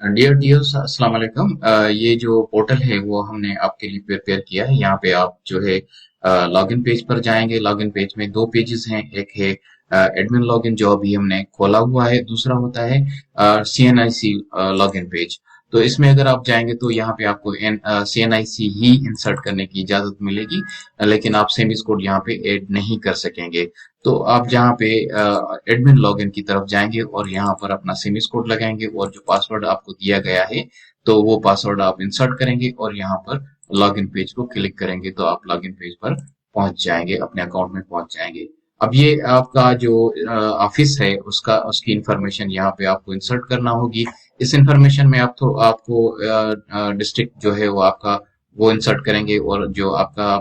Dear dears अस्सलाम वालेकुम। ये जो पोर्टल है वो हमने आपके लिए प्रिपेयर किया है। यहाँ पे आप जो है लॉगिन पेज पर जाएंगे। लॉगिन पेज में दो पेजेस हैं। एक है एडमिन लॉगिन जो अभी हमने खोला हुआ है, दूसरा होता है CNIC लॉगिन पेज। तो इसमें अगर आप जाएंगे तो यहाँ पे आपको CNIC ही इंसर्ट करने की इजाजत मिलेगी, लेकिन आप सेमिस कोड यहाँ पे ऐड नहीं कर सकेंगे। तो आप जहाँ पे एडमिन लॉगिन की तरफ जाएंगे और यहाँ पर अपना सेमिस कोड लगाएंगे और जो पासवर्ड आपको दिया गया है तो वो पासवर्ड आप इंसर्ट करेंगे और यहाँ पर लॉगिन पेज को क्लिक करेंगे तो आप लॉगिन पेज पर पहुंच जाएंगे, अपने अकाउंट में पहुंच जाएंगे। अब ये आपका जो ऑफिस है उसका उसकी इंफॉर्मेशन यहाँ पे आपको इंसर्ट करना होगी। इस इंफॉर्मेशन में आप तो आपको डिस्ट्रिक्ट जो है वो आपका वो इंसर्ट करेंगे और जो आपका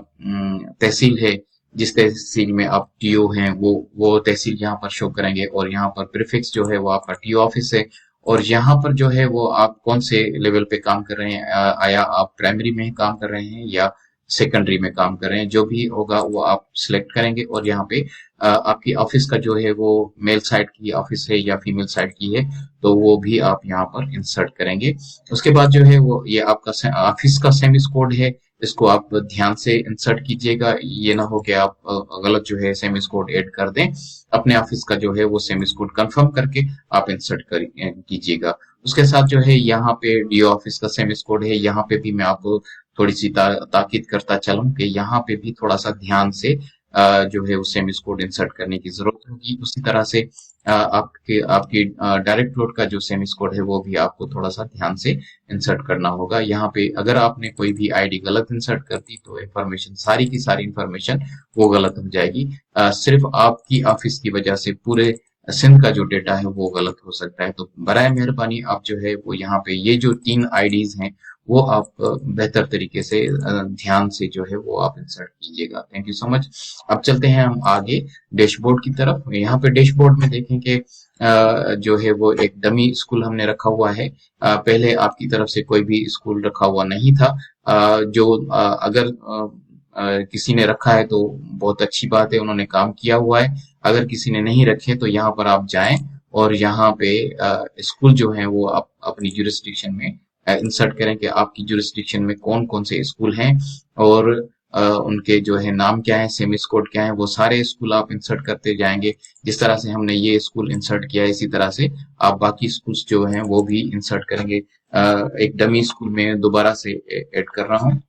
तहसील है, जिस तहसील में आप टीओ हैं वो तहसील यहाँ पर शो करेंगे और यहाँ पर प्रीफिक्स जो है वो आपका टीओ ऑफिस है। और यहाँ पर जो है वो आप कौन से लेवल पे काम कर रहे हैं, आया आप प्राइमरी में काम कर रहे हैं या सेकेंडरी में काम कर रहे हैं, जो भी होगा वो आप सिलेक्ट करेंगे। और यहाँ पे आपकी ऑफिस का जो है वो मेल साइड की ऑफिस है या फीमेल साइड की है तो वो भी आप यहाँ पर इंसर्ट करेंगे। उसके बाद जो है वो ये आपका ऑफिस का सेमिस कोड है, इसको आप ध्यान से इंसर्ट कीजिएगा। ये ना हो कि आप गलत जो है सेमिस कोड ऐड कर दें। अपने ऑफिस का जो है वो सेमिस कोड कंफर्म करके आप इंसर्ट कीजिएगा। उसके साथ जो है यहाँ पे डीओ ऑफिस का सेमिस कोड है। यहाँ पे भी मैं आपको थोड़ी सी ताकीद करता चलूं कि यहाँ पे भी थोड़ा सा ध्यान से जो है उस सेमिस कोड इंसर्ट करने की जरूरत होगी। उसी तरह से आपके आपकी डायरेक्ट लोड का जो सेमिस कोड है वो भी आपको थोड़ा सा ध्यान से इंसर्ट करना होगा। यहाँ पे अगर आपने कोई भी आईडी गलत इंसर्ट कर दी तो इंफॉर्मेशन सारी की सारी इंफॉर्मेशन वो गलत हो जाएगी। सिर्फ आपकी ऑफिस की वजह से पूरे सिंध का जो डेटा है वो गलत हो सकता है। तो बराए मेहरबानी आप जो है वो यहाँ पे ये जो 3 आईडीज हैं वो आप बेहतर तरीके से ध्यान से जो है वो आप इंसर्ट कीजिएगा। Thank you so much. अब चलते हैं हम आगे डैशबोर्ड की तरफ। यहाँ पे डैशबोर्ड में देखें कि जो है वो एक डमी स्कूल हमने रखा हुआ है। पहले आपकी तरफ से कोई भी स्कूल रखा हुआ नहीं था। अगर किसी ने रखा है तो बहुत अच्छी बात है, उन्होंने काम किया हुआ है। अगर किसी ने नहीं रखे तो यहाँ पर आप जाएं और यहाँ पे स्कूल जो है वो आप अपनी जुरिस्डिक्शन में इंसर्ट करें कि आपकी जुरिस्डिक्शन में कौन कौन से स्कूल हैं और उनके जो है नाम क्या है, सेमिस कोड क्या है, वो सारे स्कूल आप इंसर्ट करते जाएंगे। जिस तरह से हमने ये स्कूल इंसर्ट किया है इसी तरह से आप बाकी स्कूल्स जो हैं वो भी इंसर्ट करेंगे। एक डमी स्कूल में दोबारा से ऐड कर रहा हूँ।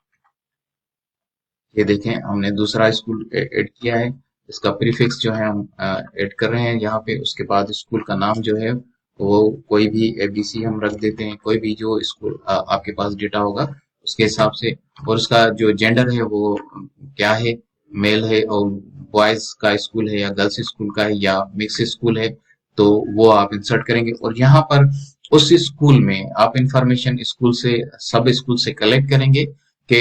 ये देखें हमने दूसरा स्कूल ऐड किया है। इसका प्रीफिक्स जो है हम ऐड कर रहे हैं यहाँ पे। उसके बाद स्कूल का नाम जो है वो कोई भी ABC हम रख देते हैं, कोई भी जो स्कूल आपके पास डेटा होगा उसके हिसाब से। और उसका जो जेंडर है वो क्या है, मेल है और बॉयज का स्कूल है या गर्ल्स स्कूल का है या मिक्स स्कूल है, तो वो आप इंसर्ट करेंगे। और यहाँ पर उस स्कूल में आप इंफॉर्मेशन स्कूल से सब स्कूल से कलेक्ट करेंगे कि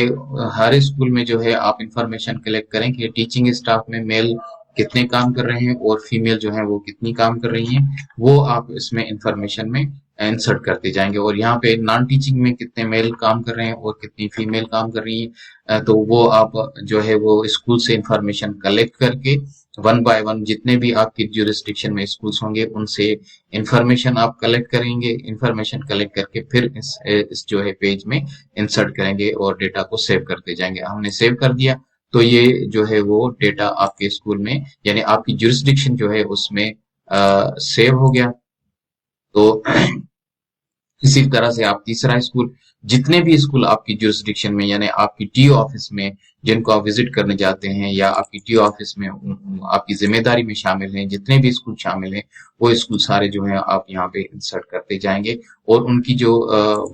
हर स्कूल में जो है आप इंफॉर्मेशन कलेक्ट करें कि टीचिंग स्टाफ में मेल कितने काम कर रहे हैं और फीमेल जो है वो कितनी काम कर रही हैं। वो आप इसमें इंफॉर्मेशन में इंसर्ट करते जाएंगे। और यहाँ पे नॉन टीचिंग में कितने मेल काम कर रहे हैं और कितनी फीमेल काम कर रही हैं, तो वो आप जो है वो स्कूल से इंफॉर्मेशन कलेक्ट करके वन बाय वन जितने भी आपकी ज्यूरिस्डिक्शन में स्कूल्स होंगे उनसे इंफॉर्मेशन आप कलेक्ट करेंगे। इंफॉर्मेशन कलेक्ट करके फिर इस जो है पेज में इंसर्ट करेंगे और डेटा को सेव करते जाएंगे। हमने सेव कर दिया तो ये जो है वो डेटा आपके स्कूल में यानी आपकी ज्यूरिस्डिक्शन जो है उसमें सेव हो गया। तो इसी तरह से आप तीसरा स्कूल, जितने भी स्कूल आपकी जुरिस्डिक्शन में यानी आपकी टीओ ऑफिस में जिनको आप विजिट करने जाते हैं या आपकी टीओ ऑफिस में आपकी जिम्मेदारी में शामिल हैं, जितने भी स्कूल शामिल हैं वो स्कूल सारे जो है आप यहाँ पे इंसर्ट करते जाएंगे। और उनकी जो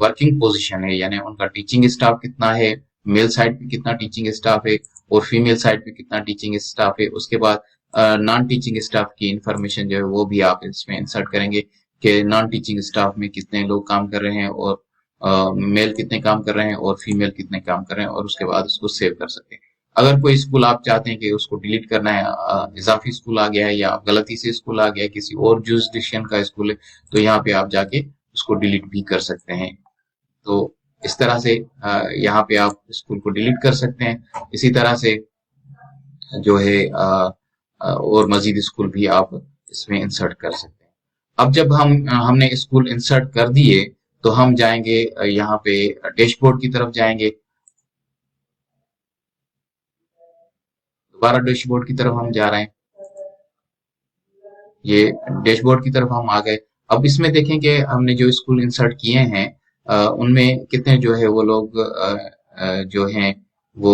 वर्किंग पोजीशन है यानी उनका टीचिंग स्टाफ कितना है, मेल साइड पे कितना टीचिंग स्टाफ है और फीमेल साइड पे कितना टीचिंग स्टाफ है। उसके बाद नॉन टीचिंग स्टाफ की इंफॉर्मेशन जो है वो भी आप इसमें इंसर्ट करेंगे कि नॉन टीचिंग स्टाफ में कितने लोग काम कर रहे हैं और मेल कितने काम कर रहे हैं और फीमेल कितने काम कर रहे हैं। और उसके बाद उसको सेव कर सकते हैं। अगर कोई स्कूल आप चाहते हैं कि उसको डिलीट करना है, इजाफी स्कूल आ गया है या गलती से स्कूल आ गया है, किसी और जुरिस्डिक्शन का स्कूल है, तो यहाँ पे आप जाके उसको डिलीट भी कर सकते हैं। तो इस तरह से यहाँ पे आप स्कूल को डिलीट कर सकते हैं। इसी तरह से जो है और मजीद स्कूल भी आप इसमें इंसर्ट कर सकते हैं। अब जब हमने स्कूल इंसर्ट कर दिए तो हम जाएंगे यहाँ पे डैशबोर्ड की तरफ जाएंगे। दोबारा डैशबोर्ड की तरफ हम जा रहे हैं। ये डैशबोर्ड की तरफ हम आ गए। अब इसमें देखेंगे हमने जो स्कूल इंसर्ट किए हैं उनमें कितने जो है वो लोग जो हैं वो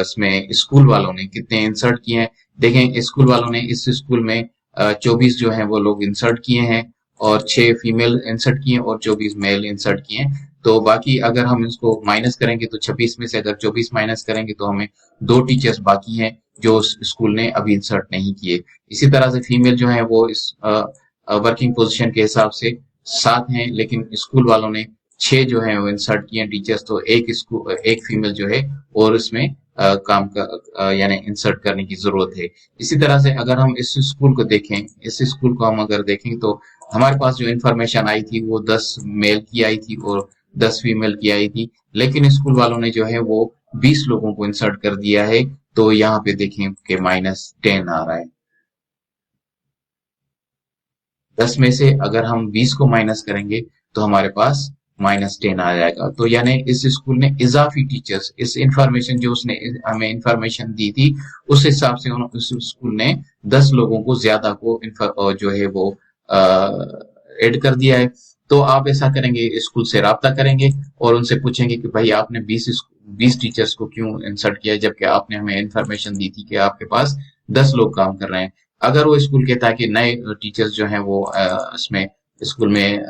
इसमें स्कूल वालों ने कितने इंसर्ट किए हैं। देखें स्कूल वालों ने इस स्कूल में 24 जो है वो लोग इंसर्ट किए हैं और 6 फीमेल इंसर्ट किए हैं और 24 मेल इंसर्ट किए हैं। तो बाकी अगर हम इसको माइनस करेंगे तो 26 में से अगर 24 माइनस करेंगे तो हमें 2 टीचर्स बाकी हैं जो उस स्कूल ने अभी इंसर्ट नहीं किए। इसी तरह से फीमेल जो है वो इस वर्किंग पोजीशन के हिसाब से 7 हैं, लेकिन स्कूल वालों ने 6 जो है वो इंसर्ट किए हैं टीचर्स, तो एक फीमेल जो है और इसमें काम का यानी इंसर्ट करने की जरूरत है। इसी तरह से अगर हम इस स्कूल को देखें, इस स्कूल को हम अगर देखें तो हमारे पास जो इंफॉर्मेशन आई थी वो 10 मेल की आई थी और 10 फीमेल की आई थी, लेकिन स्कूल वालों ने जो है वो 20 लोगों को इंसर्ट कर दिया है। तो यहाँ पे देखें कि -10 आ रहा है। 10 में से अगर हम 20 को माइनस करेंगे तो हमारे पास -10 आ जाएगा। तो यानी इस स्कूल ने इजाफी टीचर्स, इस इंफॉर्मेशन जो उसने हमें इंफॉर्मेशन दी थी उस हिसाब से उस स्कूल ने 10 लोगों को ज्यादा को जो है वो ऐड कर दिया है। तो आप ऐसा करेंगे, स्कूल से राब्ता करेंगे और उनसे पूछेंगे कि भाई आपने 20 टीचर्स को क्यों इंसर्ट किया जबकि आपने हमें इंफॉर्मेशन दी थी कि आपके पास 10 लोग काम कर रहे हैं। अगर वो स्कूल कहता है कि नए टीचर्स जो हैं वो इसमें स्कूल में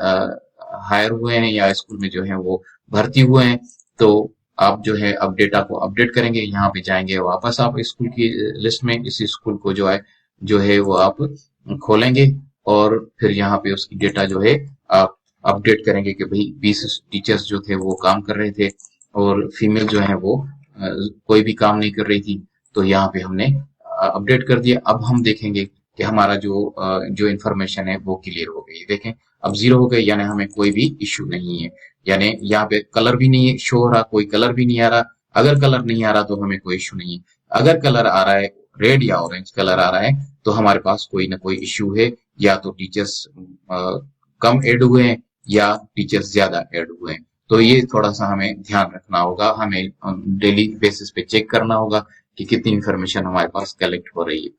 हायर हुए हैं या स्कूल में जो है वो भर्ती हुए हैं, तो आप जो है अब डेटा को अपडेट करेंगे। यहाँ पे जाएंगे वापस आप स्कूल की लिस्ट में, इस स्कूल को जो है वो आप खोलेंगे और फिर यहाँ पे उसकी डेटा जो है आप अपडेट करेंगे कि भाई 20 टीचर्स जो थे वो काम कर रहे थे और फीमेल जो है वो कोई भी काम नहीं कर रही थी। तो यहाँ पे हमने अपडेट कर दिया। अब हम देखेंगे कि हमारा जो इंफॉर्मेशन है वो क्लियर हो गई। देखें अब 0 हो गए, यानी हमें कोई भी इश्यू नहीं है। यानी यहाँ पे कलर भी नहीं शो हो रहा, कोई कलर भी नहीं आ रहा। अगर कलर नहीं आ रहा तो हमें कोई इश्यू नहीं है। अगर कलर आ रहा है, रेड या ऑरेंज कलर आ रहा है, तो हमारे पास कोई ना कोई इश्यू है। या तो टीचर्स कम ऐड हुए हैं या टीचर्स ज्यादा ऐड हुए हैं। तो ये थोड़ा सा हमें ध्यान रखना होगा, हमें डेली बेसिस पे चेक करना होगा कि कितनी इंफॉर्मेशन हमारे पास कलेक्ट हो रही है।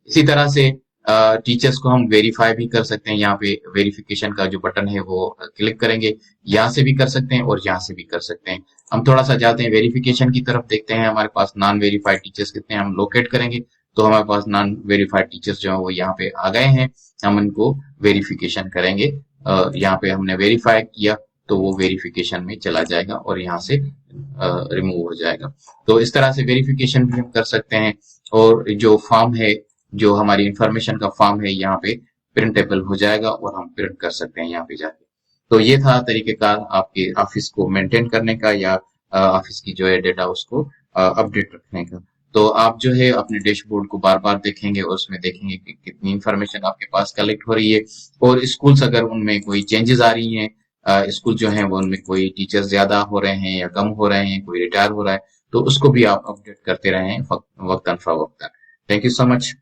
इसी तरह से टीचर्स को हम वेरीफाई भी कर सकते हैं। यहाँ पे वेरिफिकेशन का जो बटन है वो क्लिक करेंगे, यहाँ से भी कर सकते हैं और यहाँ से भी कर सकते हैं। हम थोड़ा सा जाते हैं वेरिफिकेशन की तरफ, देखते हैं हमारे पास नॉन वेरीफाइड टीचर्स कितने हैं। हम लोकेट करेंगे तो हमारे पास नॉन वेरीफाइड टीचर्स जो है वो यहाँ पे आ गए हैं। हम इनको वेरिफिकेशन करेंगे। यहाँ पे हमने वेरीफाई किया तो वो वेरिफिकेशन में चला जाएगा और यहाँ से रिमूव हो जाएगा। तो इस तरह से वेरिफिकेशन भी हम कर सकते हैं। और जो फॉर्म है, जो हमारी इंफॉर्मेशन का फॉर्म है, यहाँ पे प्रिंटेबल हो जाएगा और हम प्रिंट कर सकते हैं यहाँ पे जाके। तो ये था तरीकेकार आपके ऑफिस को मेंटेन करने का या ऑफिस की जो है डेटा उसको अपडेट रखने का। तो आप जो है अपने डैशबोर्ड को बार बार देखेंगे और उसमें देखेंगे कि कितनी इंफॉर्मेशन आपके पास कलेक्ट हो रही है। और स्कूल्स अगर उनमें कोई चेंजेस आ रही हैं, स्कूल जो है वो उनमें कोई टीचर्स ज्यादा हो रहे हैं या कम हो रहे हैं, कोई रिटायर हो रहा है, तो उसको भी आप अपडेट करते रहें वक्तन फवक्तन। Thank you so much.